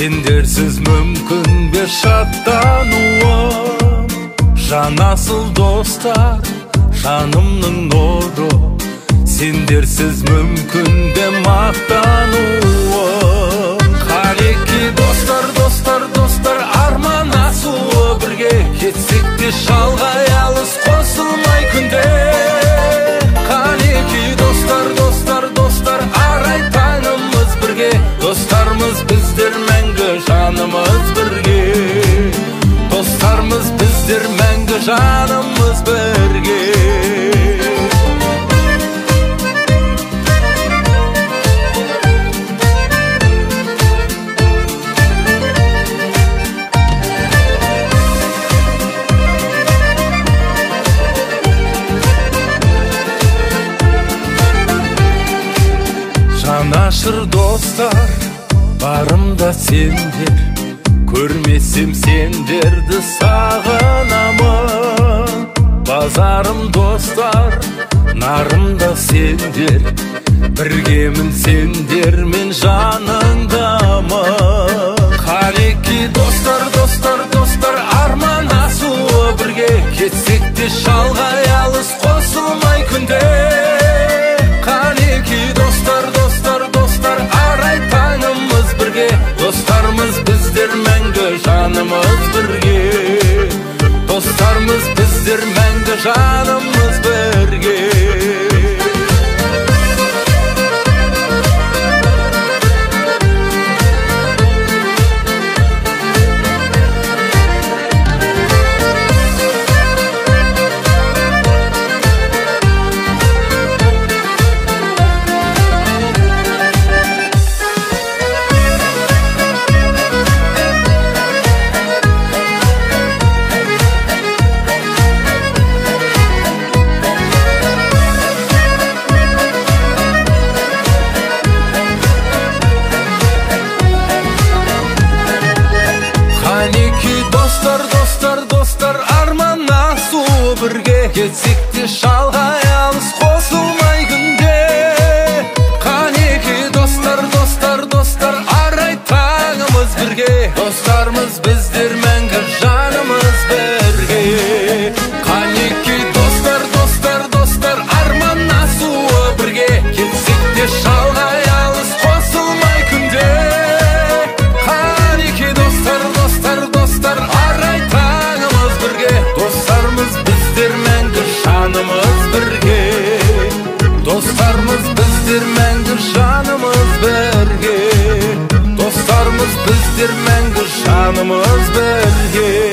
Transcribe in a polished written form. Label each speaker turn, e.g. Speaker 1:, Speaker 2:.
Speaker 1: Сендерсіз мүмкін бе шаттануым, жанасыл достар, жанымның нұры. Сендерсіз мүмкін бе мақтануым. Қалеки достар, достар, достар, арман асуы бірге. Кетсек те шалғай алыс қосылмай күнде. Қалеки достар, достар, достар, арай таңымыз бірге. Достармыз біздер мәңгі, жанымыз бірге. Достармыз біздер мәңгі, жанымыз бірге. Жанашыр достар, барымда сендер, көрмесем сендерді сағынамын. Базарым достар, нарымда сендер, біргемін сендермен жаныңдамын. Қалеки достар, достар, достар, арман асуы бірге. Кетсек те шалғай алыс қосылмай күнде. Қалеки достар, достар, достар, арай таңымыз бірге. Достармыз біздер мәңгі, жанымыз бірге. Достармыз біздер мәңгі, жанымыз бірге. Кетсек те шалғай алыс қосылмай күнде. Қалеки достар, достар, достар, арай таңымыз бірге. Достармыз біздер мәңгі, жанымыз бірге. Қалеки достар, достар, достар, арман асуы бірге. Кетсек те шалғай алыс қосылмай күнде. Қалеки достар, достар, достар, арай таңымыз бірге. Достармыз біздер мәңгі, жанымыз бірге. Достармыз біздер мәңгі, жанымыз бірге. Достармыз біздер мәңгі, жанымыз бірге.